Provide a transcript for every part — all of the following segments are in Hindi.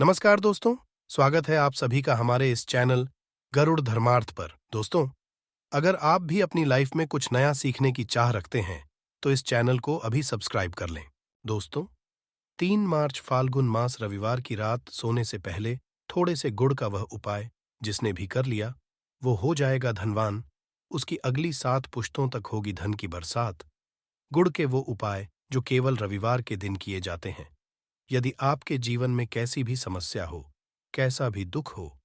नमस्कार दोस्तों, स्वागत है आप सभी का हमारे इस चैनल गरुड़ धर्मार्थ पर। दोस्तों, अगर आप भी अपनी लाइफ में कुछ नया सीखने की चाह रखते हैं, तो इस चैनल को अभी सब्सक्राइब कर लें। दोस्तों, 3 मार्च फाल्गुन मास रविवार की रात सोने से पहले थोड़े से गुड़ का वह उपाय जिसने भी कर लिया, वो हो जाएगा धनवान, उसकी अगली 7 पुश्तों तक होगी धन की बरसात। गुड़ के वो उपाय जो केवल रविवार के दिन किए जाते हैं। यदि आपके जीवन में कैसी भी समस्या हो, कैसा भी दुख हो,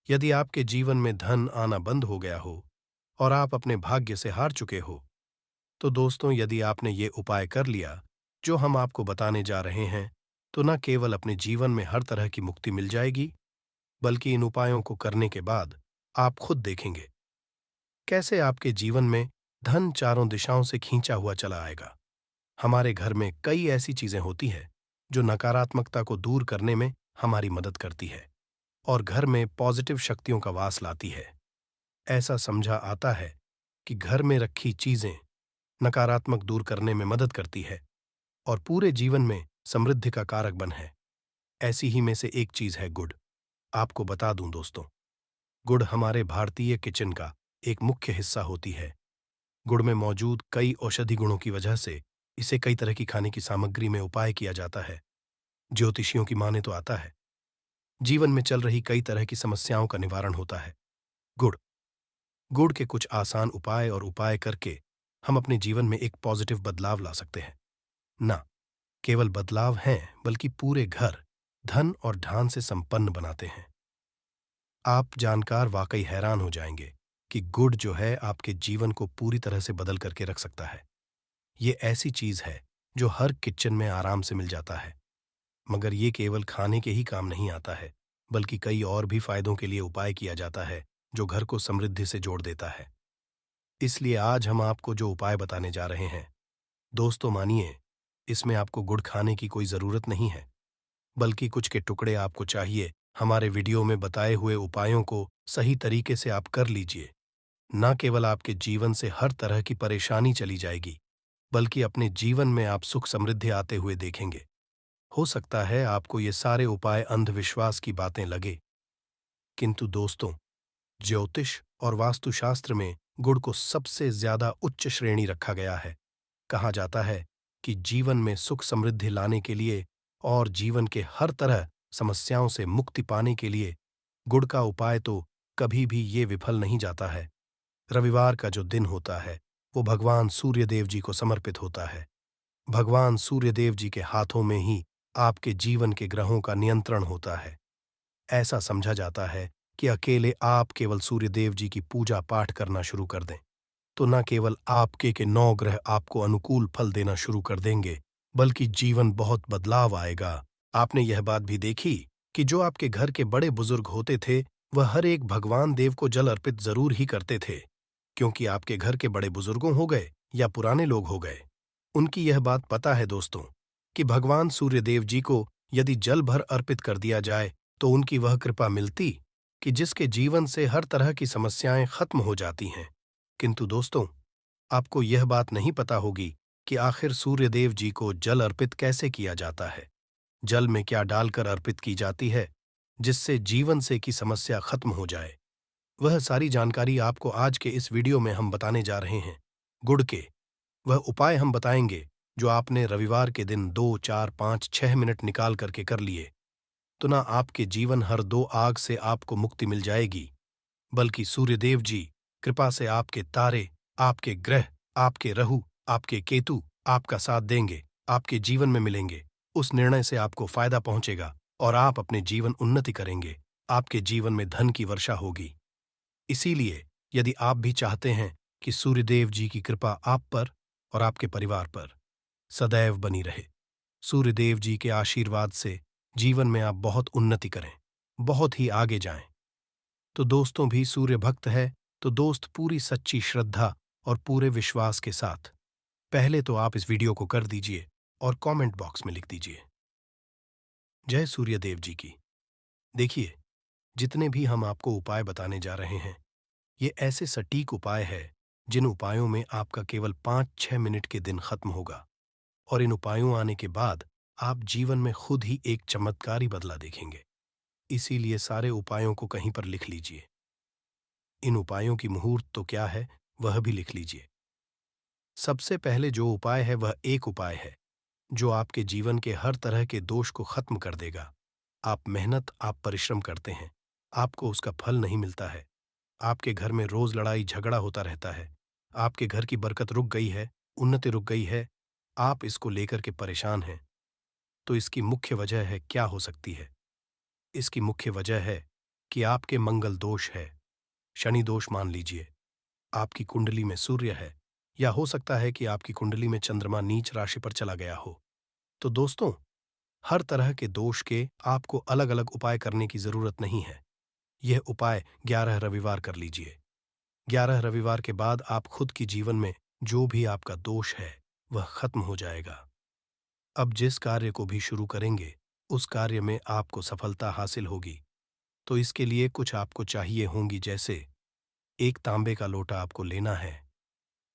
यदि आपके जीवन में धन आना बंद हो गया हो और आप अपने भाग्य से हार चुके हो, तो दोस्तों यदि आपने ये उपाय कर लिया जो हम आपको बताने जा रहे हैं, तो न केवल अपने जीवन में हर तरह की मुक्ति मिल जाएगी, बल्कि इन उपायों को करने के बाद आप खुद देखेंगे कैसे आपके जीवन में धन चारों दिशाओं से खींचा हुआ चला आएगा। हमारे घर में कई ऐसी चीजें होती हैं जो नकारात्मकता को दूर करने में हमारी मदद करती है और घर में पॉजिटिव शक्तियों का वास लाती है। ऐसा समझा आता है कि घर में रखी चीजें नकारात्मक दूर करने में मदद करती है और पूरे जीवन में समृद्धि का कारक बन है। ऐसी ही में से एक चीज है गुड़। आपको बता दूं दोस्तों, गुड़ हमारे भारतीय किचन का एक मुख्य हिस्सा होती है। गुड़ में मौजूद कई औषधि गुणों की वजह से इसे कई तरह की खाने की सामग्री में उपाय किया जाता है। ज्योतिषियों की माने तो आता है जीवन में चल रही कई तरह की समस्याओं का निवारण होता है गुड़। गुड़ के कुछ आसान उपाय और उपाय करके हम अपने जीवन में एक पॉजिटिव बदलाव ला सकते हैं। ना केवल बदलाव हैं, बल्कि पूरे घर धन और ढान से संपन्न बनाते हैं। आप जानकार वाकई हैरान हो जाएंगे कि गुड़ जो है आपके जीवन को पूरी तरह से बदल करके रख सकता है। ये ऐसी चीज है जो हर किचन में आराम से मिल जाता है, मगर ये केवल खाने के ही काम नहीं आता है, बल्कि कई और भी फायदों के लिए उपाय किया जाता है जो घर को समृद्धि से जोड़ देता है। इसलिए आज हम आपको जो उपाय बताने जा रहे हैं, दोस्तों मानिए, इसमें आपको गुड़ खाने की कोई जरूरत नहीं है, बल्कि कुछ के टुकड़े आपको चाहिए। हमारे वीडियो में बताए हुए उपायों को सही तरीके से आप कर लीजिए। न केवल आपके जीवन से हर तरह की परेशानी चली जाएगी, बल्कि अपने जीवन में आप सुख समृद्धि आते हुए देखेंगे। हो सकता है आपको ये सारे उपाय अंधविश्वास की बातें लगे, किंतु दोस्तों, ज्योतिष और वास्तुशास्त्र में गुड़ को सबसे ज्यादा उच्च श्रेणी रखा गया है। कहा जाता है कि जीवन में सुख समृद्धि लाने के लिए और जीवन के हर तरह समस्याओं से मुक्ति पाने के लिए गुड़ का उपाय तो कभी भी ये विफल नहीं जाता है। रविवार का जो दिन होता है वो भगवान सूर्यदेव जी को समर्पित होता है। भगवान सूर्यदेव जी के हाथों में ही आपके जीवन के ग्रहों का नियंत्रण होता है। ऐसा समझा जाता है कि अकेले आप केवल सूर्यदेव जी की पूजा पाठ करना शुरू कर दें, तो न केवल आपके के 9 ग्रह आपको अनुकूल फल देना शुरू कर देंगे, बल्कि जीवन बहुत बदलाव आएगा। आपने यह बात भी देखी कि जो आपके घर के बड़े बुजुर्ग होते थे, वह हर एक भगवान देव को जल अर्पित जरूर ही करते थे, क्योंकि आपके घर के बड़े बुजुर्गों हो गए या पुराने लोग हो गए, उनकी यह बात पता है दोस्तों कि भगवान सूर्यदेव जी को यदि जल भर अर्पित कर दिया जाए तो उनकी वह कृपा मिलती कि जिसके जीवन से हर तरह की समस्याएं खत्म हो जाती हैं। किंतु दोस्तों, आपको यह बात नहीं पता होगी कि आखिर सूर्यदेव जी को जल अर्पित कैसे किया जाता है। जल में क्या डालकर अर्पित की जाती है जिससे जीवन से की समस्या खत्म हो जाए। वह सारी जानकारी आपको आज के इस वीडियो में हम बताने जा रहे हैं। गुड़ के वह उपाय हम बताएंगे जो आपने रविवार के दिन 2, 4, 5, 6 मिनट निकाल करके कर लिए, तो ना आपके जीवन हर 2 आग से आपको मुक्ति मिल जाएगी, बल्कि सूर्यदेव जी कृपा से आपके तारे, आपके ग्रह, आपके राहु, आपके केतु आपका साथ देंगे, आपके जीवन में मिलेंगे। उस निर्णय से आपको फायदा पहुंचेगा और आप अपने जीवन उन्नति करेंगे। आपके जीवन में धन की वर्षा होगी। इसीलिए यदि आप भी चाहते हैं कि सूर्यदेव जी की कृपा आप पर और आपके परिवार पर सदैव बनी रहे, सूर्यदेव जी के आशीर्वाद से जीवन में आप बहुत उन्नति करें, बहुत ही आगे जाएं, तो दोस्तों भी सूर्य भक्त है, तो दोस्त पूरी सच्ची श्रद्धा और पूरे विश्वास के साथ पहले तो आप इस वीडियो को कर दीजिए और कमेंट बॉक्स में लिख दीजिए, जय सूर्यदेव जी की। देखिए, जितने भी हम आपको उपाय बताने जा रहे हैं, ये ऐसे सटीक उपाय है जिन उपायों में आपका केवल 5-6 मिनट के दिन खत्म होगा और इन उपायों आने के बाद आप जीवन में खुद ही एक चमत्कारी बदला देखेंगे। इसीलिए सारे उपायों को कहीं पर लिख लीजिए। इन उपायों की मुहूर्त तो क्या है, वह भी लिख लीजिए। सबसे पहले जो उपाय है वह एक उपाय है जो आपके जीवन के हर तरह के दोष को खत्म कर देगा। आप परिश्रम करते हैं, आपको उसका फल नहीं मिलता है। आपके घर में रोज लड़ाई झगड़ा होता रहता है। आपके घर की बरकत रुक गई है, उन्नति रुक गई है। आप इसको लेकर के परेशान हैं। तो इसकी मुख्य वजह है क्या हो सकती है? इसकी मुख्य वजह है कि आपके मंगल दोष है। शनि दोष मान लीजिए। आपकी कुंडली में सूर्य है, या हो सकता है कि आपकी कुंडली में चंद्रमा नीच राशि पर चला गया हो। तो दोस्तों, हर तरह के दोष के आपको अलग अलग उपाय करने की जरूरत नहीं है। यह उपाय 11 रविवार कर लीजिए। 11 रविवार के बाद आप खुद की जीवन में जो भी आपका दोष है वह खत्म हो जाएगा। अब जिस कार्य को भी शुरू करेंगे उस कार्य में आपको सफलता हासिल होगी। तो इसके लिए कुछ आपको चाहिए होंगी, जैसे एक तांबे का लोटा आपको लेना है।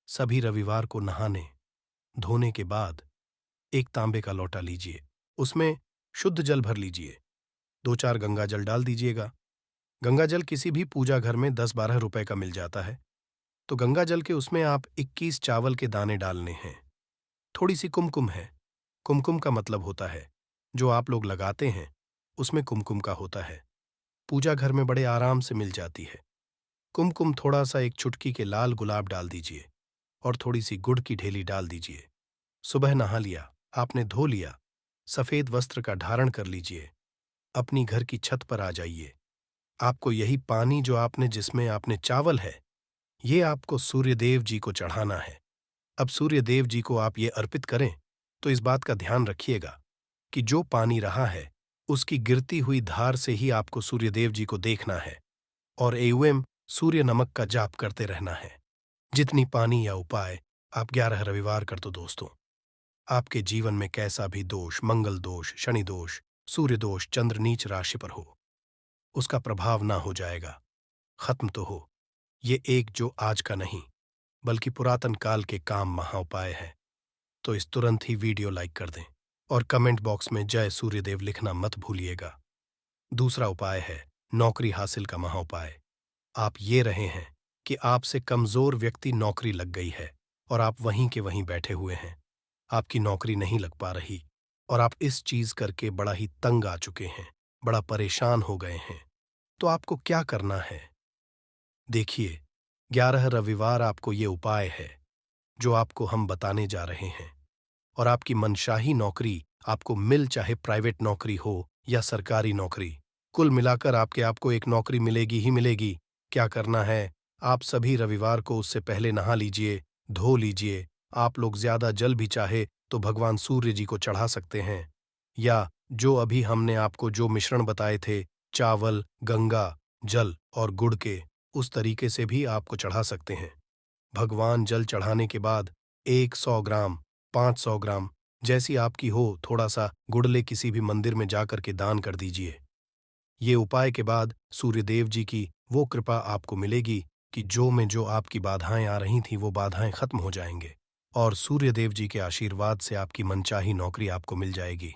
सभी रविवार को नहाने धोने के बाद एक तांबे का लोटा लीजिए, उसमें शुद्ध जल भर लीजिए। 2-4 गंगा जल डाल दीजिएगा। गंगा जल किसी भी पूजा घर में 10-12 रुपए का मिल जाता है। तो गंगा जल के उसमें आप 21 चावल के दाने डालने हैं। थोड़ी सी कुमकुम है। कुमकुम का मतलब होता है जो आप लोग लगाते हैं, उसमें कुमकुम का होता है। पूजा घर में बड़े आराम से मिल जाती है। कुमकुम थोड़ा सा एक चुटकी के लाल गुलाब डाल दीजिए और थोड़ी सी गुड़ की ढेली डाल दीजिए। सुबह नहा लिया, आपने धो लिया, सफेद वस्त्र का धारण कर लीजिए। अपनी घर की छत पर आ जाइए। आपको यही पानी जो आपने जिसमें आपने चावल है, ये आपको सूर्यदेव जी को चढ़ाना है। अब सूर्यदेव जी को आप ये अर्पित करें तो इस बात का ध्यान रखिएगा कि जो पानी रहा है उसकी गिरती हुई धार से ही आपको सूर्यदेव जी को देखना है और एवं सूर्य नमक का जाप करते रहना है। जितनी पानी या उपाय आप 11 रविवार कर दो दोस्तों, आपके जीवन में कैसा भी दोष, मंगल दोष, शनि दोष, सूर्य दोष, चंद्र नीच राशि पर हो, उसका प्रभाव ना हो जाएगा, खत्म तो हो। ये एक जो आज का नहीं बल्कि पुरातन काल के काम महाउपाय है। तो इस तुरंत ही वीडियो लाइक कर दें और कमेंट बॉक्स में जय सूर्यदेव लिखना मत भूलिएगा। दूसरा उपाय है नौकरी हासिल का महाउपाय। आप ये रहे हैं कि आपसे कमजोर व्यक्ति नौकरी लग गई है और आप वहीं के वहीं बैठे हुए हैं। आपकी नौकरी नहीं लग पा रही और आप इस चीज करके बड़ा ही तंग आ चुके हैं, बड़ा परेशान हो गए हैं। तो आपको क्या करना है? देखिए, 11 रविवार आपको ये उपाय है जो आपको हम बताने जा रहे हैं और आपकी मनशाही नौकरी आपको मिल, चाहे प्राइवेट नौकरी हो या सरकारी नौकरी, कुल मिलाकर आपको एक नौकरी मिलेगी ही मिलेगी। क्या करना है? आप सभी रविवार को उससे पहले नहा लीजिए, धो लीजिए। आप लोग ज्यादा जल भी चाहे तो भगवान सूर्य जी को चढ़ा सकते हैं, या जो अभी हमने आपको जो मिश्रण बताए थे, चावल, गंगा जल और गुड़ के, उस तरीके से भी आपको चढ़ा सकते हैं। भगवान जल चढ़ाने के बाद 100 ग्राम, 500 ग्राम जैसी आपकी हो, थोड़ा सा गुड़ ले किसी भी मंदिर में जाकर के दान कर दीजिए। ये उपाय के बाद सूर्यदेव जी की वो कृपा आपको मिलेगी कि जो आपकी बाधाएं आ रही थीं वो बाधाएं खत्म हो जाएंगे और सूर्यदेव जी के आशीर्वाद से आपकी मनचाही नौकरी आपको मिल जाएगी।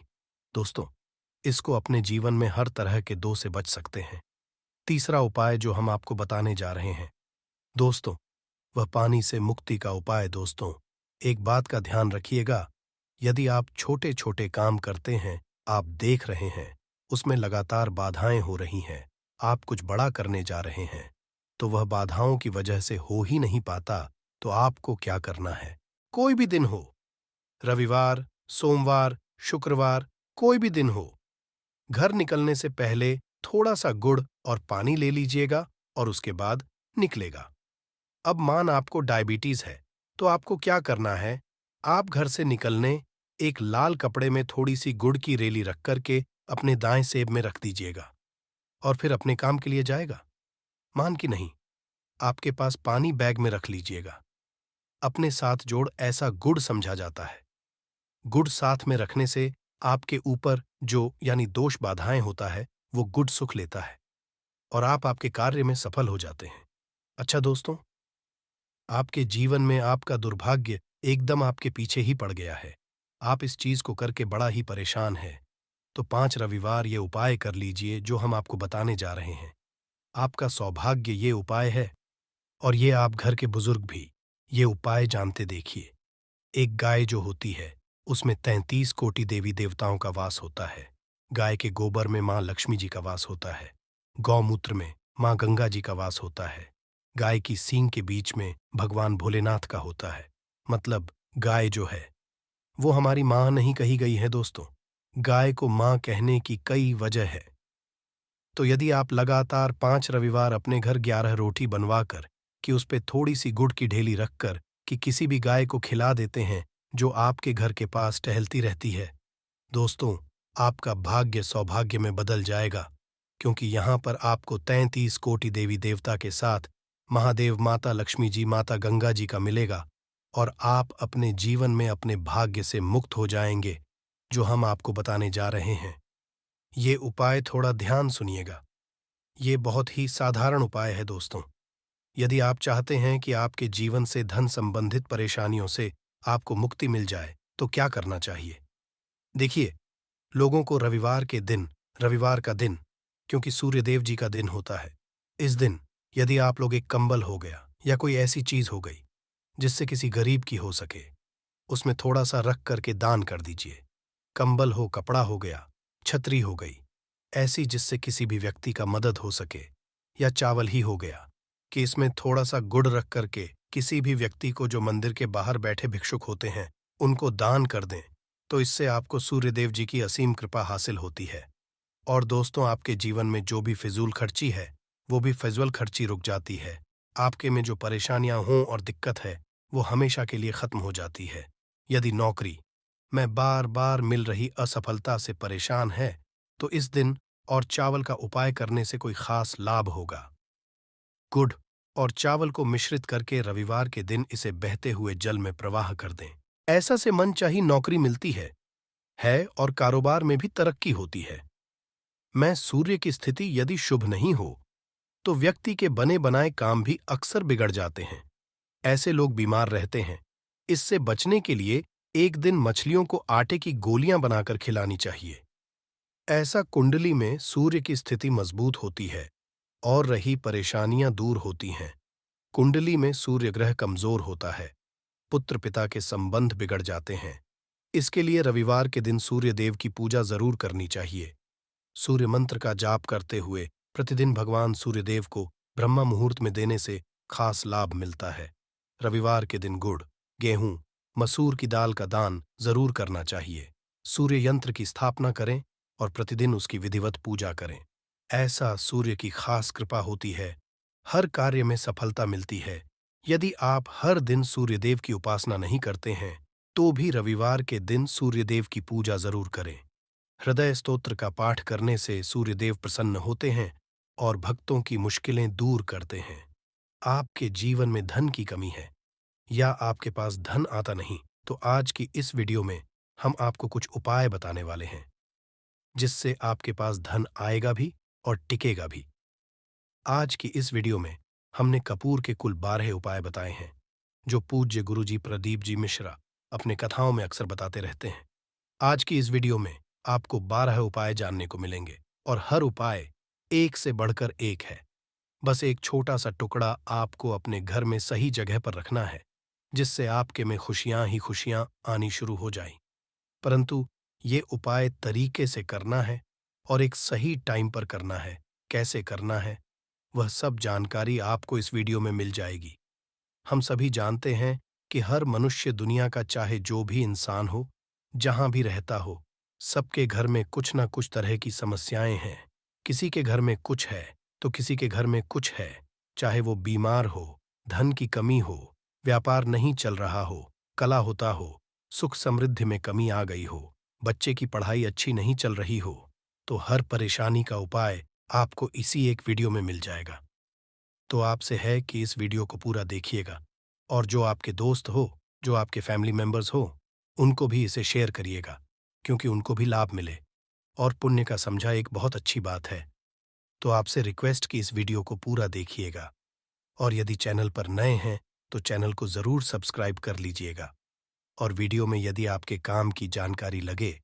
दोस्तों, इसको अपने जीवन में हर तरह के दो से बच सकते हैं। तीसरा उपाय जो हम आपको बताने जा रहे हैं दोस्तों, वह पानी से मुक्ति का उपाय। दोस्तों, एक बात का ध्यान रखिएगा, यदि आप छोटे छोटे काम करते हैं, आप देख रहे हैं उसमें लगातार बाधाएं हो रही हैं, आप कुछ बड़ा करने जा रहे हैं तो वह बाधाओं की वजह से हो ही नहीं पाता, तो आपको क्या करना है? कोई भी दिन हो, रविवार, सोमवार, शुक्रवार, कोई भी दिन हो, घर निकलने से पहले थोड़ा सा गुड़ और पानी ले लीजिएगा और उसके बाद निकलेगा। अब मान आपको डायबिटीज है तो आपको क्या करना है? आप घर से निकलने एक लाल कपड़े में थोड़ी सी गुड़ की रेली रख करके अपने दाएं सेब में रख दीजिएगा और फिर अपने काम के लिए जाएगा। मान कि नहीं, आपके पास पानी बैग में रख लीजिएगा। अपने साथ जोड़ ऐसा गुड़ समझा जाता है। गुड़ साथ में रखने से आपके ऊपर जो यानी दोष बाधाएं होता है वो गुड़ सुख लेता है और आप आपके कार्य में सफल हो जाते हैं। अच्छा दोस्तों, आपके जीवन में आपका दुर्भाग्य एकदम आपके पीछे ही पड़ गया है। आप इस चीज को करके बड़ा ही परेशान है, तो 5 रविवार ये उपाय कर लीजिए जो हम आपको बताने जा रहे हैं। आपका सौभाग्य ये उपाय है, और ये आप घर के बुजुर्ग भी ये उपाय जानते देखिए। एक गाय जो होती है, उसमें 33 कोटि देवी देवताओं का वास होता है। गाय के गोबर में माँ लक्ष्मी जी का वास होता है। गौमूत्र में माँ गंगा जी का वास होता है। गाय की सींग के बीच में भगवान भोलेनाथ का होता है। मतलब गाय जो है वो हमारी माँ नहीं कही गई है दोस्तों। गाय को माँ कहने की कई वजह है। तो यदि आप लगातार 5 रविवार अपने घर 11 रोटी बनवाकर कि उस पे थोड़ी सी गुड़ की ढेली रखकर कि किसी भी गाय को खिला देते हैं जो आपके घर के पास टहलती रहती है, दोस्तों, आपका भाग्य सौभाग्य में बदल जाएगा। क्योंकि यहाँ पर आपको 33 कोटि देवी देवता के साथ महादेव, माता लक्ष्मी जी, माता गंगा जी का मिलेगा, और आप अपने जीवन में अपने भाग्य से मुक्त हो जाएंगे, जो हम आपको बताने जा रहे हैं। ये उपाय थोड़ा ध्यान सुनिएगा। ये बहुत ही साधारण उपाय है दोस्तों। यदि आप चाहते हैं कि आपके जीवन से धन संबंधित परेशानियों से आपको मुक्ति मिल जाए, तो क्या करना चाहिए? देखिए, लोगों को रविवार का दिन, क्योंकि सूर्यदेव जी का दिन होता है, इस दिन यदि आप लोग एक कंबल हो गया या कोई ऐसी चीज हो गई जिससे किसी गरीब की हो सके, उसमें थोड़ा सा रख करके दान कर दीजिए। कंबल हो, कपड़ा हो गया, छतरी हो गई, ऐसी जिससे किसी भी व्यक्ति का मदद हो सके, या चावल ही हो गया कि इसमें थोड़ा सा गुड़ रख करके किसी भी व्यक्ति को जो मंदिर के बाहर बैठे भिक्षुक होते हैं उनको दान कर दें, तो इससे आपको सूर्यदेव जी की असीम कृपा हासिल होती है। और दोस्तों, आपके जीवन में जो भी फिजूल खर्ची है वो भी फिजूल खर्ची रुक जाती है। आपके में जो परेशानियां हों और दिक्कत है वो हमेशा के लिए खत्म हो जाती है। यदि नौकरी में बार बार मिल रही असफलता से परेशान है, तो इस दिन और चावल का उपाय करने से कोई खास लाभ होगा। गुड़ और चावल को मिश्रित करके रविवार के दिन इसे बहते हुए जल में प्रवाह कर दें। ऐसा से मनचाही नौकरी मिलती है और कारोबार में भी तरक्की होती है। मैं सूर्य की स्थिति यदि शुभ नहीं हो, तो व्यक्ति के बने बनाए काम भी अक्सर बिगड़ जाते हैं। ऐसे लोग बीमार रहते हैं। इससे बचने के लिए एक दिन मछलियों को आटे की गोलियां बनाकर खिलानी चाहिए। ऐसा कुंडली में सूर्य की स्थिति मजबूत होती है और रही परेशानियां दूर होती हैं। कुंडली में सूर्य ग्रह कमजोर होता है, पुत्र पिता के संबंध बिगड़ जाते हैं। इसके लिए रविवार के दिन सूर्य देव की पूजा जरूर करनी चाहिए। सूर्य मंत्र का जाप करते हुए प्रतिदिन भगवान सूर्यदेव को ब्रह्मा मुहूर्त में देने से खास लाभ मिलता है। रविवार के दिन गुड़, गेहूं, मसूर की दाल का दान जरूर करना चाहिए। सूर्य यंत्र की स्थापना करें और प्रतिदिन उसकी विधिवत पूजा करें। ऐसा सूर्य की खास कृपा होती है, हर कार्य में सफलता मिलती है। यदि आप हर दिन सूर्यदेव की उपासना नहीं करते हैं, तो भी रविवार के दिन सूर्यदेव की पूजा जरूर करें। हृदय स्तोत्र का पाठ करने से सूर्यदेव प्रसन्न होते हैं और भक्तों की मुश्किलें दूर करते हैं। आपके जीवन में धन की कमी है या आपके पास धन आता नहीं, तो आज की इस वीडियो में हम आपको कुछ उपाय बताने वाले हैं जिससे आपके पास धन आएगा भी और टिकेगा भी। आज की इस वीडियो में हमने कपूर के कुल 12 उपाय बताए हैं जो पूज्य गुरुजी प्रदीप जी मिश्रा अपने कथाओं में अक्सर बताते रहते हैं। आज की इस वीडियो में आपको 12 उपाय जानने को मिलेंगे और हर उपाय एक से बढ़कर एक है। बस एक छोटा सा टुकड़ा आपको अपने घर में सही जगह पर रखना है, जिससे आपके में खुशियां ही खुशियां आनी शुरू हो जाएं। परंतु ये उपाय तरीके से करना है और एक सही टाइम पर करना है। कैसे करना है वह सब जानकारी आपको इस वीडियो में मिल जाएगी। हम सभी जानते हैं कि हर मनुष्य दुनिया का चाहे जो भी इंसान हो, जहां भी रहता हो, सबके घर में कुछ ना कुछ तरह की समस्याएं हैं। किसी के घर में कुछ है तो किसी के घर में कुछ है। चाहे वो बीमार हो, धन की कमी हो, व्यापार नहीं चल रहा हो, कला होता हो, सुख समृद्धि में कमी आ गई हो, बच्चे की पढ़ाई अच्छी नहीं चल रही हो, तो हर परेशानी का उपाय आपको इसी एक वीडियो में मिल जाएगा। तो आपसे है कि इस वीडियो को पूरा देखिएगा और जो आपके दोस्त हो, जो आपके फैमिली मेंबर्स हो, उनको भी इसे शेयर करिएगा, क्योंकि उनको भी लाभ मिले और पुण्य का समझा एक बहुत अच्छी बात है। तो आपसे रिक्वेस्ट कि इस वीडियो को पूरा देखिएगा और यदि चैनल पर नए हैं तो चैनल को जरूर सब्सक्राइब कर लीजिएगा। और वीडियो में यदि आपके काम की जानकारी लगे,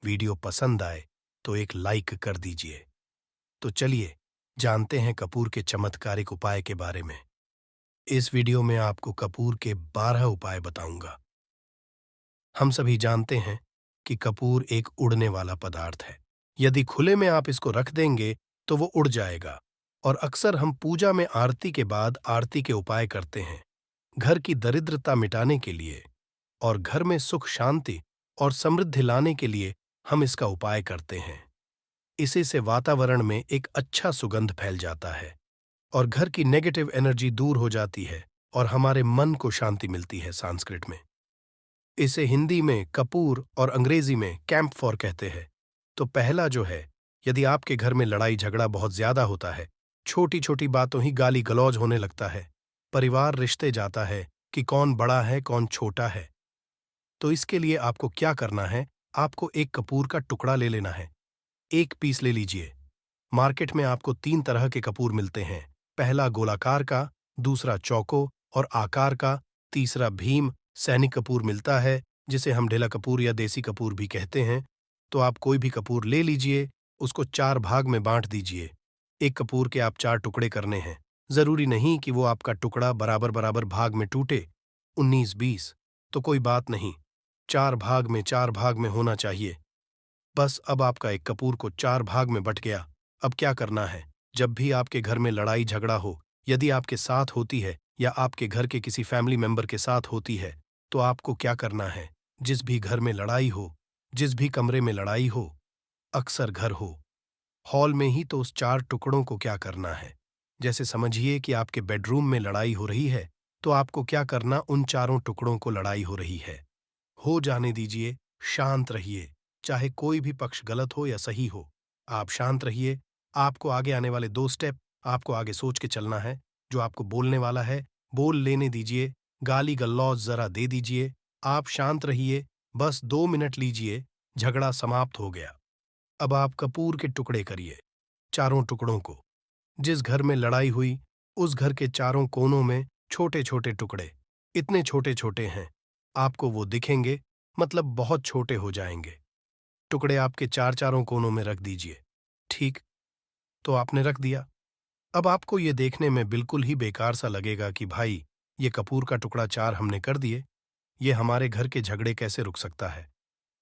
वीडियो पसंद आए तो एक लाइक कर दीजिए। तो चलिए जानते हैं कपूर के चमत्कारिक उपाय के बारे में। इस वीडियो में आपको कपूर के 12 उपाय बताऊंगा। हम सभी जानते हैं कि कपूर एक उड़ने वाला पदार्थ है। यदि खुले में आप इसको रख देंगे तो वो उड़ जाएगा। और अक्सर हम पूजा में आरती के बाद आरती के उपाय करते हैं, घर की दरिद्रता मिटाने के लिए और घर में सुख शांति और समृद्धि लाने के लिए हम इसका उपाय करते हैं। इसी से वातावरण में एक अच्छा सुगंध फैल जाता है और घर की नेगेटिव एनर्जी दूर हो जाती है और हमारे मन को शांति मिलती है। संस्कृत में इसे हिंदी में कपूर और अंग्रेजी में कैंपफॉर कहते हैं। तो पहला जो है, यदि आपके घर में लड़ाई झगड़ा बहुत ज्यादा होता है, छोटी छोटी बातों ही गाली गलौज होने लगता है, परिवार रिश्ते जाता है कि कौन बड़ा है कौन छोटा है, तो इसके लिए आपको क्या करना है, आपको एक कपूर का टुकड़ा ले लेना है। एक पीस ले लीजिए। मार्केट में आपको 3 तरह के कपूर मिलते हैं। पहला गोलाकार का, दूसरा चौको और आकार का, तीसरा भीम सैनिक कपूर मिलता है, जिसे हम ढेला कपूर या देसी कपूर भी कहते हैं। तो आप कोई भी कपूर ले लीजिए, उसको 4 भाग में बांट दीजिए। एक कपूर के आप 4 टुकड़े करने हैं। जरूरी नहीं कि वो आपका टुकड़ा बराबर बराबर भाग में टूटे, 19-20, तो कोई बात नहीं, 4 भाग में होना चाहिए। बस अब आपका एक कपूर को 4 भाग में बट गया। अब क्या करना है, जब भी आपके घर में लड़ाई झगड़ा हो, यदि आपके साथ होती है या आपके घर के किसी फैमिली मेंबर के साथ होती है, तो आपको क्या करना है, जिस भी घर में लड़ाई हो, जिस भी कमरे में लड़ाई हो, अक्सर घर हो, हॉल में ही, तो उस 4 टुकड़ों को क्या करना है, जैसे समझिए कि आपके बेडरूम में लड़ाई हो रही है, तो आपको क्या करना, उन 4 टुकड़ों को लड़ाई हो रही है, हो जाने दीजिए, शांत रहिए। चाहे कोई भी पक्ष गलत हो या सही हो, आप शांत रहिए। आपको आगे आने वाले 2 स्टेप आपको आगे सोच के चलना है। जो आपको बोलने वाला है, बोल लेने दीजिए, गाली गलौज जरा दे दीजिए, आप शांत रहिए, बस 2 मिनट लीजिए, झगड़ा समाप्त हो गया। अब आप कपूर के टुकड़े करिए, 4 टुकड़ों को। जिस घर में लड़ाई हुई, उस घर के 4 कोनों में छोटे छोटे टुकड़े, इतने छोटे छोटे हैं, आपको वो दिखेंगे, मतलब बहुत छोटे हो जाएंगे। टुकड़े आपके 4 कोनों में रख दीजिए। ठीक, तो आपने रख दिया। अब आपको ये देखने में बिल्कुल ही बेकार सा लगेगा कि भाई, ये कपूर का टुकड़ा 4 हमने कर दिए, ये हमारे घर के झगड़े कैसे रुक सकता है।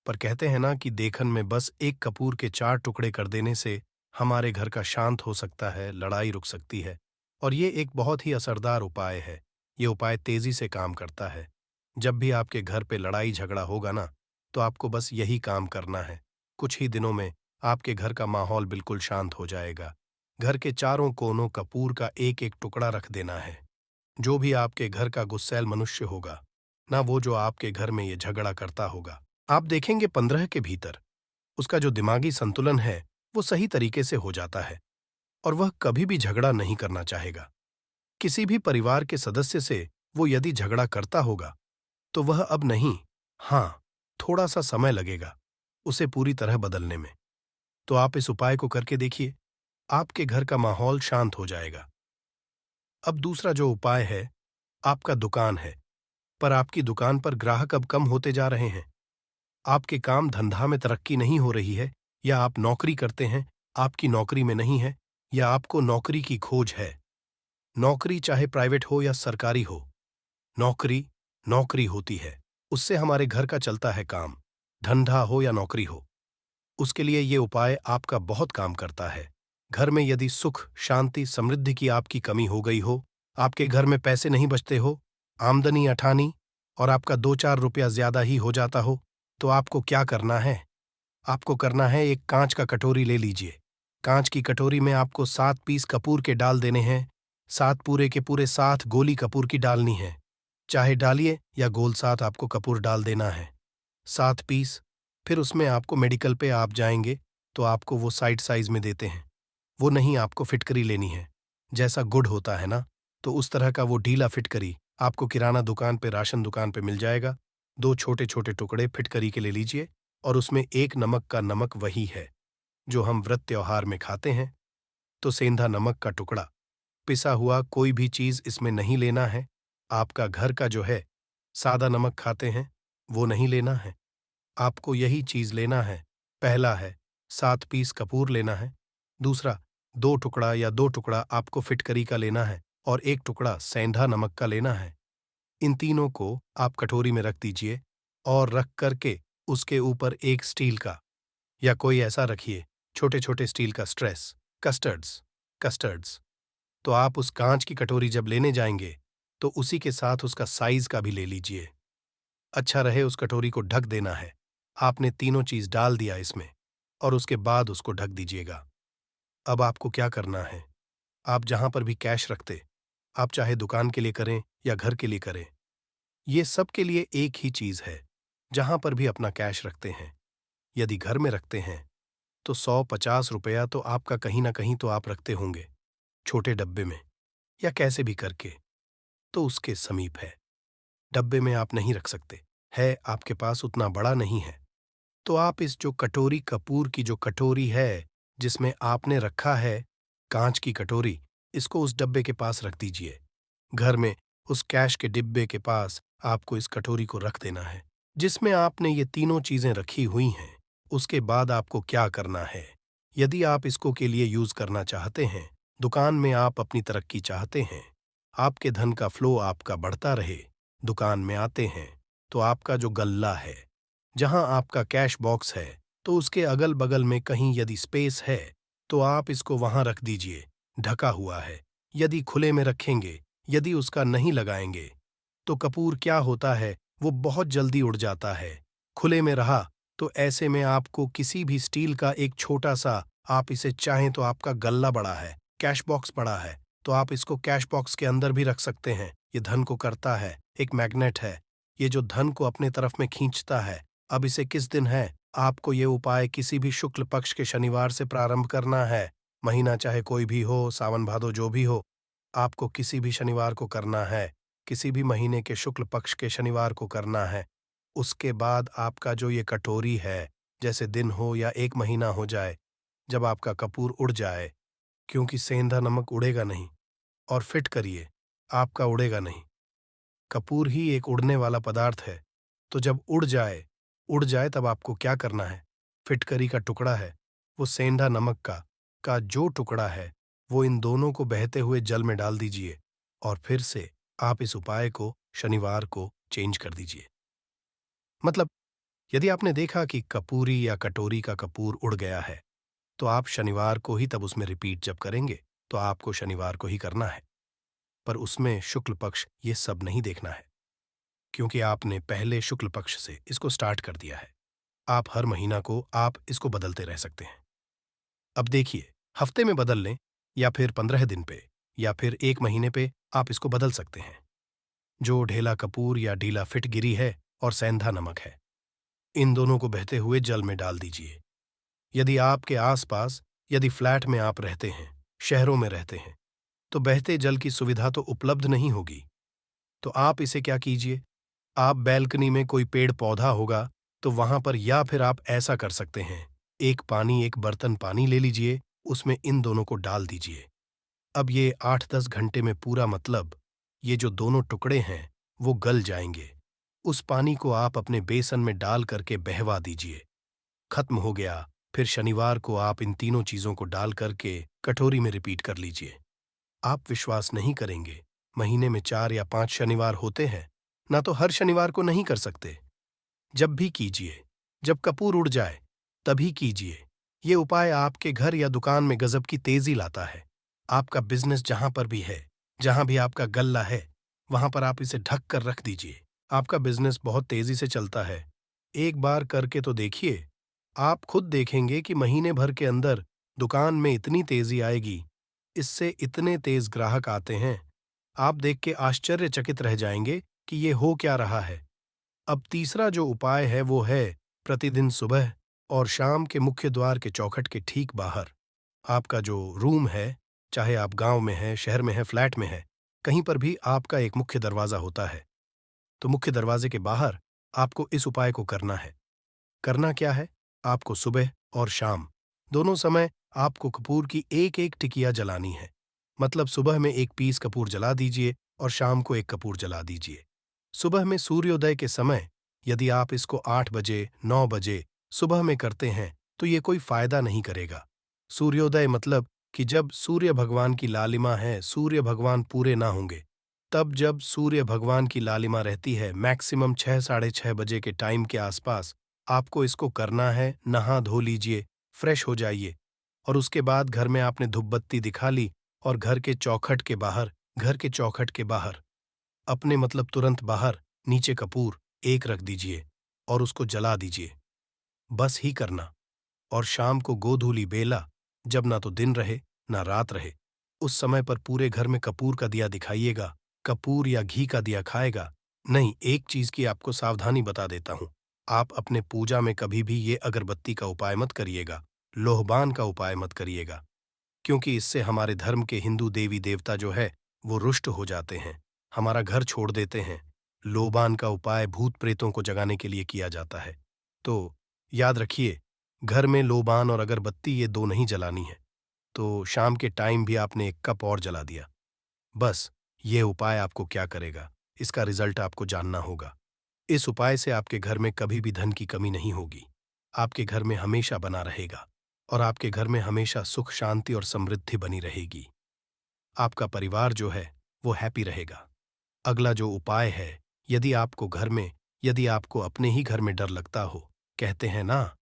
पर कहते हैं ना कि देखन में बस एक कपूर के 4 टुकड़े कर देने से हमारे घर का शांत हो सकता है, लड़ाई रुक सकती है। और ये एक बहुत ही असरदार उपाय है। ये उपाय तेजी से काम करता है। जब भी आपके घर पे लड़ाई झगड़ा होगा ना, तो आपको बस यही काम करना है। कुछ ही दिनों में आपके घर का माहौल बिल्कुल शांत हो जाएगा। घर के 4 कोनों कपूर का एक एक टुकड़ा रख देना है। जो भी आपके घर का गुस्सैल मनुष्य होगा ना, वो जो आपके घर में ये झगड़ा करता होगा, आप देखेंगे 15 के भीतर उसका जो दिमागी संतुलन है वो सही तरीके से हो जाता है और वह कभी भी झगड़ा नहीं करना चाहेगा। किसी भी परिवार के सदस्य से वो यदि झगड़ा करता होगा तो वह अब नहीं, हाँ, थोड़ा सा समय लगेगा उसे पूरी तरह बदलने में। तो आप इस उपाय को करके देखिए, आपके घर का माहौल शांत हो जाएगा। अब दूसरा जो उपाय है, आपका दुकान है, पर आपकी दुकान पर ग्राहक अब कम होते जा रहे हैं। आपके काम धंधा में तरक्की नहीं हो रही है, या आप नौकरी करते हैं, आपकी नौकरी में नहीं है, या आपको नौकरी की खोज है। नौकरी चाहे प्राइवेट हो या सरकारी हो, नौकरी नौकरी होती है, उससे हमारे घर का चलता है काम, धंधा हो या नौकरी हो। उसके लिए ये उपाय आपका बहुत काम करता है। घर में यदि सुख शांति समृद्धि की आपकी कमी हो गई हो, आपके घर में पैसे नहीं बचते हो, आमदनी अठानी और आपका 2-4 रुपया ज्यादा ही हो जाता हो, तो आपको क्या करना है, आपको करना है, एक कांच का कटोरी ले लीजिए। कांच की कटोरी में आपको 7 पीस कपूर के डाल देने हैं। 7 पूरे के पूरे 7 गोली कपूर की डालनी है। चाहे डालिए या गोल 7 आपको कपूर डाल देना है, 7 पीस। फिर उसमें आपको मेडिकल पे आप जाएंगे तो आपको वो साइड साइज में देते हैं, वो नहीं, आपको फिटकरी लेनी है। जैसा गुड़ होता है ना, तो उस तरह का वो ढीला फिटकरी आपको किराना दुकान पे, राशन दुकान पे मिल जाएगा। 2 छोटे छोटे टुकड़े फिटकरी के ले लीजिए और उसमें 1 नमक का नमक वही है जो हम व्रत त्योहार में खाते हैं। तो सेंधा नमक का टुकड़ा, पिसा हुआ कोई भी चीज इसमें नहीं लेना है। आपका घर का जो है सादा नमक खाते हैं, वो नहीं लेना है। आपको यही चीज लेना है। पहला है 7 पीस कपूर लेना है। दूसरा 2 टुकड़ा या 2 टुकड़ा आपको फिटकरी का लेना है और 1 टुकड़ा सेंधा नमक का लेना है। इन तीनों को आप कटोरी में रख दीजिए और रख करके उसके ऊपर एक स्टील का या कोई ऐसा रखिए, छोटे छोटे स्टील का स्ट्रेस, कस्टर्ड्स कस्टर्ड्स। तो आप उस कांच की कटोरी जब लेने जाएंगे तो उसी के साथ उसका साइज का भी ले लीजिए। अच्छा रहे उस कटोरी को ढक देना है। आपने तीनों चीज डाल दिया इसमें और उसके बाद उसको ढक दीजिएगा। अब आपको क्या करना है, आप जहां पर भी कैश रखते, आप चाहे दुकान के लिए करें या घर के लिए करें, ये सब के लिए एक ही चीज है। जहां पर भी अपना कैश रखते हैं, यदि घर में रखते हैं तो 100-50 रुपया तो आपका कहीं ना कहीं तो आप रखते होंगे, छोटे डब्बे में या कैसे भी करके, तो उसके समीप है। डब्बे में आप नहीं रख सकते, है आपके पास उतना बड़ा नहीं है, तो आप इस जो कटोरी कपूर की जो कटोरी है, जिसमें आपने रखा है कांच की कटोरी, इसको उस डब्बे के पास रख दीजिए। घर में उस कैश के डिब्बे के पास आपको इस कटोरी को रख देना है, जिसमें आपने ये तीनों चीजें रखी हुई हैं। उसके बाद आपको क्या करना है, यदि आप इसको के लिए यूज करना चाहते हैं, दुकान में आप अपनी तरक्की चाहते हैं, आपके धन का फ्लो आपका बढ़ता रहे, दुकान में आते हैं तो आपका जो गल्ला है, जहां आपका कैश बॉक्स है, तो उसके अगल बगल में कहीं यदि स्पेस है तो आप इसको वहां रख दीजिए। ढका हुआ है, यदि खुले में रखेंगे, यदि उसका नहीं लगाएंगे तो कपूर क्या होता है, वो बहुत जल्दी उड़ जाता है। खुले में रहा तो ऐसे में आपको किसी भी स्टील का एक छोटा सा, आप इसे चाहें तो आपका गल्ला बड़ा है, कैश बॉक्स बड़ा है, तो आप इसको कैश बॉक्स के अंदर भी रख सकते हैं। ये धन को करता है, एक मैग्नेट है, ये जो धन को अपने तरफ में खींचता है। अब इसे किस दिन है, आपको ये उपाय किसी भी शुक्ल पक्ष के शनिवार से प्रारंभ करना है। महीना चाहे कोई भी हो, सावन भादो जो भी हो, आपको किसी भी शनिवार को करना है, किसी भी महीने के शुक्ल पक्ष के शनिवार को करना है। उसके बाद आपका जो ये कटोरी है, जैसे दिन हो या एक महीना हो जाए, जब आपका कपूर उड़ जाए, क्योंकि सेंधा नमक उड़ेगा नहीं, और फिट करिए, आपका उड़ेगा नहीं। कपूर ही एक उड़ने वाला पदार्थ है, तो जब उड़ जाए तब आपको क्या करना है, फिटकरी का टुकड़ा है, वो सेंधा नमक का जो टुकड़ा है, वो इन दोनों को बहते हुए जल में डाल दीजिए और फिर से आप इस उपाय को शनिवार को चेंज कर दीजिए। मतलब यदि आपने देखा कि कपूरी या कटोरी का कपूर उड़ गया है, तो आप शनिवार को ही तब उसमें रिपीट जब करेंगे, तो आपको शनिवार को ही करना है। पर उसमें शुक्ल पक्ष ये सब नहीं देखना है, क्योंकि आपने पहले शुक्ल पक्ष से इसको स्टार्ट कर दिया है। आप हर महीना को आप इसको बदलते रह सकते हैं। अब देखिए, हफ्ते में बदल लें या फिर 15 दिन पे या फिर एक महीने पे आप इसको बदल सकते हैं। जो ढेला कपूर या ढीला फिटगिरी है और सेंधा नमक है, इन दोनों को बहते हुए जल में डाल दीजिए। यदि आपके आसपास, यदि फ्लैट में आप रहते हैं, शहरों में रहते हैं, तो बहते जल की सुविधा तो उपलब्ध नहीं होगी। तो आप इसे क्या कीजिए, आप बैल्कनी में कोई पेड़ पौधा होगा तो वहां पर, या फिर आप ऐसा कर सकते हैं, एक बर्तन पानी ले लीजिए, उसमें इन दोनों को डाल दीजिए। अब ये 8-10 घंटे में पूरा, मतलब ये जो दोनों टुकड़े हैं वो गल जाएंगे। उस पानी को आप अपने बेसन में डाल करके बहवा दीजिए। खत्म हो गया, फिर शनिवार को आप इन तीनों चीजों को डाल करके कटोरी में रिपीट कर लीजिए। आप विश्वास नहीं करेंगे, महीने में 4 या 5 शनिवार होते हैं, ना तो हर शनिवार को नहीं कर सकते। जब भी कीजिए, जब कपूर उड़ जाए तभी कीजिए। ये उपाय आपके घर या दुकान में गजब की तेजी लाता है। आपका बिजनेस जहां पर भी है, जहां भी आपका गल्ला है, वहां पर आप इसे ढक कर रख दीजिए। आपका बिजनेस बहुत तेजी से चलता है। एक बार करके तो देखिए, आप खुद देखेंगे कि महीने भर के अंदर दुकान में इतनी तेजी आएगी, इससे इतने तेज ग्राहक आते हैं, आप देख के आश्चर्यचकित रह जाएंगे कि ये हो क्या रहा है। अब तीसरा जो उपाय है वो है, प्रतिदिन सुबह और शाम के मुख्य द्वार के चौखट के ठीक बाहर, आपका जो रूम है, चाहे आप गांव में हैं, शहर में हैं, फ्लैट में है, कहीं पर भी आपका एक मुख्य दरवाजा होता है। तो मुख्य दरवाजे के बाहर आपको इस उपाय को करना है। करना क्या है, आपको सुबह और शाम दोनों समय आपको कपूर की एक एक टिकिया जलानी है। मतलब सुबह में 1 पीस कपूर जला दीजिए और शाम को 1 कपूर जला दीजिए। सुबह में सूर्योदय के समय यदि आप इसको 8 बजे, 9 बजे सुबह में करते हैं तो ये कोई फायदा नहीं करेगा। सूर्योदय मतलब कि जब सूर्य भगवान की लालिमा है, सूर्य भगवान पूरे ना होंगे, तब जब सूर्य भगवान की लालिमा रहती है मैक्सिमम 6 साढ़े 6 बजे के टाइम के आसपास, आपको इसको करना है। नहा धो लीजिए, फ्रेश हो जाइए और उसके बाद घर में आपने धूप बत्ती दिखा ली और घर के चौखट के बाहर अपने मतलब तुरंत बाहर नीचे कपूर एक रख दीजिए और उसको जला दीजिए। बस ही करना। और शाम को गोधूली बेला, जब ना तो दिन रहे ना रात रहे, उस समय पर पूरे घर में कपूर का दिया दिखाइएगा। कपूर या घी का दिया खाएगा नहीं। एक चीज की आपको सावधानी बता देता हूं, आप अपने पूजा में कभी भी ये अगरबत्ती का उपाय मत करिएगा, लोहबान का उपाय मत करिएगा, क्योंकि इससे हमारे धर्म के हिंदू देवी देवता जो है वो रुष्ट हो जाते हैं, हमारा घर छोड़ देते हैं। लोबान का उपाय भूत प्रेतों को जगाने के लिए किया जाता है। तो याद रखिए, घर में लोबान और अगरबत्ती ये दो नहीं जलानी है। तो शाम के टाइम भी आपने एक कप और जला दिया। बस ये उपाय आपको क्या करेगा, इसका रिजल्ट आपको जानना होगा। इस उपाय से आपके घर में कभी भी धन की कमी नहीं होगी, आपके घर में हमेशा बना रहेगा और आपके घर में हमेशा सुख शांति और समृद्धि बनी रहेगी। आपका परिवार जो है वो हैप्पी रहेगा। अगला जो उपाय है, यदि आपको अपने ही घर में डर लगता हो, कहते हैं ना,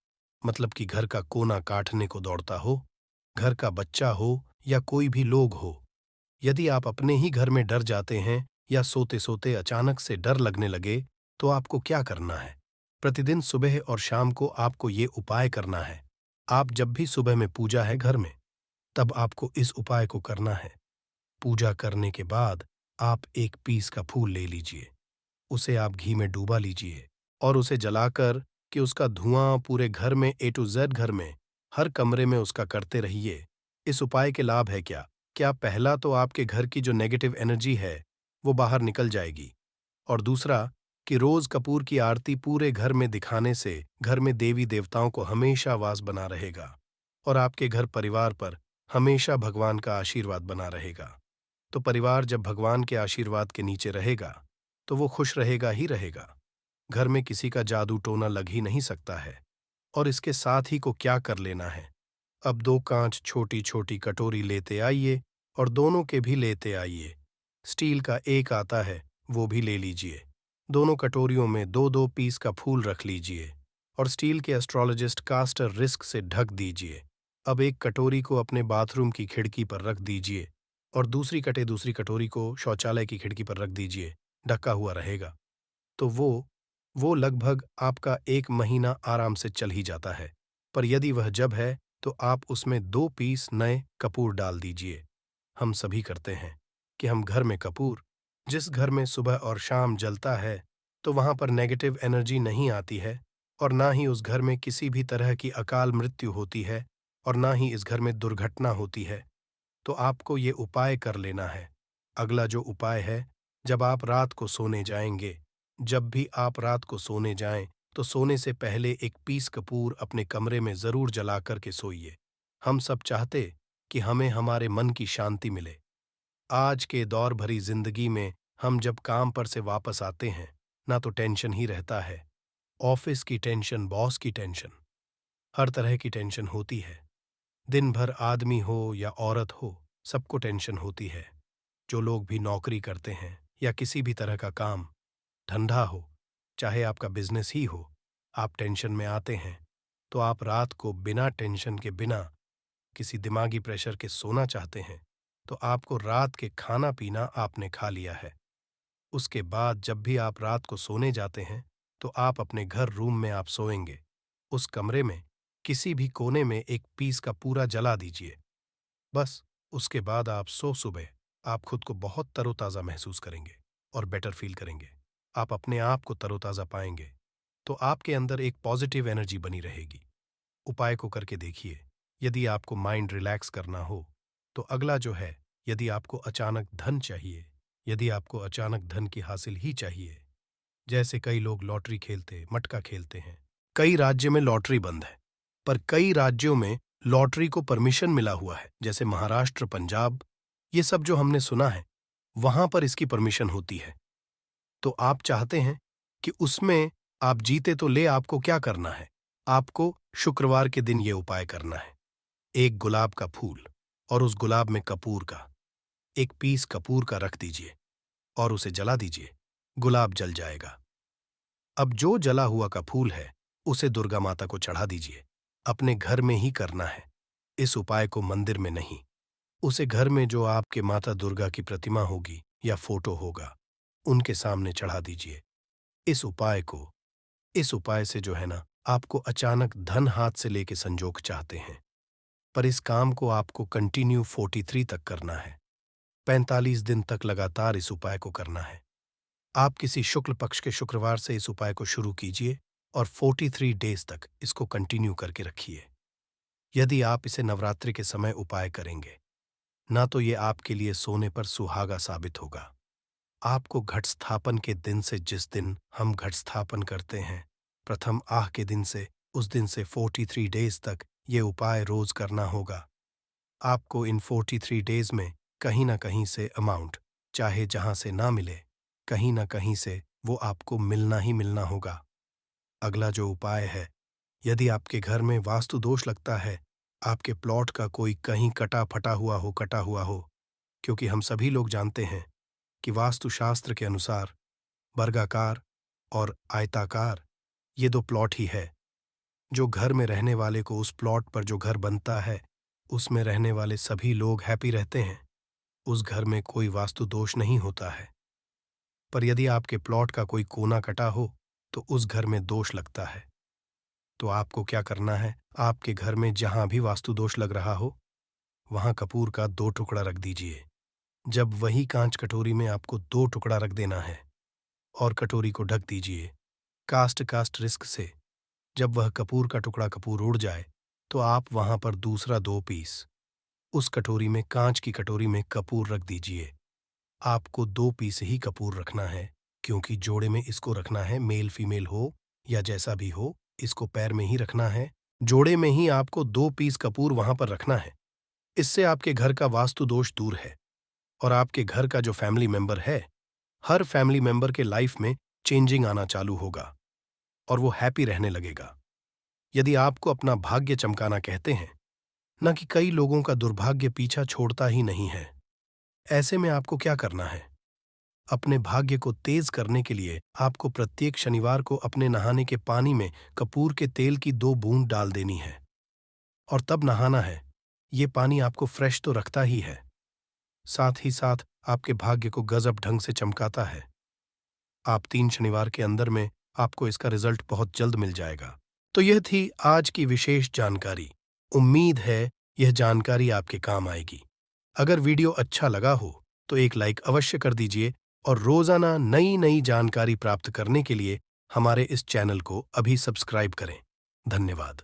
मतलब कि घर का कोना काटने को दौड़ता हो, घर का बच्चा हो या कोई भी लोग हो, यदि आप अपने ही घर में डर जाते हैं या सोते सोते अचानक से डर लगने लगे, तो आपको क्या करना है? प्रतिदिन सुबह और शाम को आपको ये उपाय करना है। आप जब भी सुबह में पूजा है घर में, तब आपको इस उपाय को करना है। पूजा करने के बाद आप एक पीस का फूल ले लीजिए, उसे आप घी में डूबा लीजिए और उसे जलाकर कि उसका धुआं पूरे घर में A to Z घर में हर कमरे में उसका करते रहिए। इस उपाय के लाभ है क्या पहला तो आपके घर की जो नेगेटिव एनर्जी है वो बाहर निकल जाएगी, और दूसरा कि रोज कपूर की आरती पूरे घर में दिखाने से घर में देवी देवताओं को हमेशा वास बना रहेगा और आपके घर परिवार पर हमेशा भगवान का आशीर्वाद बना रहेगा। तो परिवार जब भगवान के आशीर्वाद के नीचे रहेगा तो वो खुश रहेगा ही रहेगा। घर में किसी का जादू टोना लग ही नहीं सकता है। और इसके साथ ही को क्या कर लेना है, अब 2 कांच छोटी छोटी कटोरी लेते आइए और दोनों के भी लेते आइए। स्टील का एक आता है वो भी ले लीजिए। दोनों कटोरियों में 2-2 पीस का फूल रख लीजिए और स्टील के एस्ट्रोलॉजिस्ट कास्टर रिस्क से ढक दीजिए। अब एक कटोरी को अपने बाथरूम की खिड़की पर रख दीजिए और दूसरी कटोरी को शौचालय की खिड़की पर रख दीजिए, ढका हुआ रहेगा। तो वो लगभग आपका 1 महीना आराम से चल ही जाता है। पर यदि वह जब है तो आप उसमें 2 पीस नए कपूर डाल दीजिए। हम सभी करते हैं कि हम घर में कपूर, जिस घर में सुबह और शाम जलता है तो वहां पर नेगेटिव एनर्जी नहीं आती है और ना ही उस घर में किसी भी तरह की अकाल मृत्यु होती है और ना ही इस घर में दुर्घटना होती है। तो आपको ये उपाय कर लेना है। अगला जो उपाय है, जब भी आप रात को सोने जाएं तो सोने से पहले एक पीस कपूर अपने कमरे में जरूर जला करके सोइए। हम सब चाहते कि हमें हमारे मन की शांति मिले। आज के दौर भरी जिंदगी में हम जब काम पर से वापस आते हैं ना तो टेंशन ही रहता है। ऑफिस की टेंशन, बॉस की टेंशन, हर तरह की टेंशन होती है। दिन भर आदमी हो या औरत हो, सबको टेंशन होती है। जो लोग भी नौकरी करते हैं या किसी भी तरह का काम धंधा हो, चाहे आपका बिजनेस ही हो, आप टेंशन में आते हैं तो आप रात को बिना टेंशन के, बिना किसी दिमागी प्रेशर के सोना चाहते हैं तो आपको रात के खाना पीना आपने खा लिया है। उसके बाद जब भी आप रात को सोने जाते हैं तो आप अपने घर रूम में आप सोएंगे, उस कमरे में किसी भी कोने में एक पीस का पूरा जला दीजिए। बस उसके बाद सुबह आप खुद को बहुत तरोताज़ा महसूस करेंगे और बेटर फील करेंगे। आप अपने आप को तरोताज़ा पाएंगे तो आपके अंदर एक पॉजिटिव एनर्जी बनी रहेगी। उपाय को करके देखिए। यदि आपको माइंड रिलैक्स करना हो तो अगला जो है, यदि आपको अचानक धन चाहिए, यदि आपको अचानक धन की हासिल ही चाहिए, जैसे कई लोग लॉटरी खेलते, मटका खेलते हैं। कई राज्य में लॉटरी बंद है, पर कई राज्यों में लॉटरी को परमिशन मिला हुआ है, जैसे महाराष्ट्र, पंजाब, ये सब जो हमने सुना है, वहां पर इसकी परमिशन होती है। तो आप चाहते हैं कि उसमें आप जीते तो ले, आपको क्या करना है? आपको शुक्रवार के दिन ये उपाय करना है। एक गुलाब का फूल और उस गुलाब में कपूर का एक पीस कपूर का रख दीजिए और उसे जला दीजिए। गुलाब जल जाएगा। अब जो जला हुआ का फूल है उसे दुर्गा माता को चढ़ा दीजिए। अपने घर में ही करना है। इस उपाय को मंदिर में नहीं, उसे घर में जो आपके माता दुर्गा की प्रतिमा होगी या फोटो होगा उनके सामने चढ़ा दीजिए। इस उपाय से जो है ना, आपको अचानक धन हाथ से लेके संजोग चाहते हैं, पर इस काम को आपको कंटिन्यू 43 तक करना है। 45 दिन तक लगातार इस उपाय को करना है। आप किसी शुक्ल पक्ष के शुक्रवार से इस उपाय को शुरू कीजिए और 43 डेज तक इसको कंटिन्यू करके रखिए। यदि आप इसे नवरात्रि के समय उपाय करेंगे ना, तो ये आपके लिए सोने पर सुहागा साबित होगा। आपको घट स्थापन के दिन से, जिस दिन हम घट स्थापन करते हैं, प्रथम आह के दिन से, उस दिन से 43 डेज तक ये उपाय रोज करना होगा। आपको इन 43 डेज में कहीं ना कहीं से अमाउंट, चाहे जहां से ना मिले, कहीं ना कहीं से वो आपको मिलना ही मिलना होगा। अगला जो उपाय है, यदि आपके घर में वास्तु दोष लगता है, आपके प्लॉट का कोई कहीं कटा हुआ हो, क्योंकि हम सभी लोग जानते हैं कि वास्तुशास्त्र के अनुसार वर्गाकार और आयताकार ये दो प्लॉट ही है। जो घर में रहने वाले को, उस प्लॉट पर जो घर बनता है उसमें रहने वाले सभी लोग हैप्पी रहते हैं, उस घर में कोई वास्तु दोष नहीं होता है। पर यदि आपके प्लॉट का कोई कोना कटा हो तो उस घर में दोष लगता है। तो आपको क्या करना है, आपके घर में जहां भी वास्तु दोष लग रहा हो वहां कपूर का 2 टुकड़ा रख दीजिए। जब वही कांच कटोरी में आपको 2 टुकड़ा रख देना है और कटोरी को ढक दीजिए कास्ट रिस्क से। जब वह कपूर का टुकड़ा कपूर उड़ जाए तो आप वहां पर दूसरा 2 पीस उस कटोरी में, कांच की कटोरी में कपूर रख दीजिए। आपको 2 पीस ही कपूर रखना है, क्योंकि जोड़े में इसको रखना है, मेल फीमेल हो या जैसा भी हो, इसको पैर में ही रखना है। जोड़े में ही आपको 2 पीस कपूर वहां पर रखना है। इससे आपके घर का वास्तु दोष दूर है और आपके घर का जो फैमिली मेंबर है, हर फैमिली मेंबर के लाइफ में चेंजिंग आना चालू होगा और वो हैप्पी रहने लगेगा। यदि आपको अपना भाग्य चमकाना कहते हैं ना, कि कई लोगों का दुर्भाग्य पीछा छोड़ता ही नहीं है, ऐसे में आपको क्या करना है? अपने भाग्य को तेज करने के लिए आपको प्रत्येक शनिवार को अपने नहाने के पानी में कपूर के तेल की 2 बूंद डाल देनी है और तब नहाना है। ये पानी आपको फ्रेश तो रखता ही है, साथ ही साथ आपके भाग्य को गजब ढंग से चमकाता है। आप 3 शनिवार के अंदर में आपको इसका रिजल्ट बहुत जल्द मिल जाएगा। तो यह थी आज की विशेष जानकारी। उम्मीद है यह जानकारी आपके काम आएगी। अगर वीडियो अच्छा लगा हो तो एक लाइक अवश्य कर दीजिए और रोजाना नई नई जानकारी प्राप्त करने के लिए हमारे इस चैनल को अभी सब्सक्राइब करें। धन्यवाद।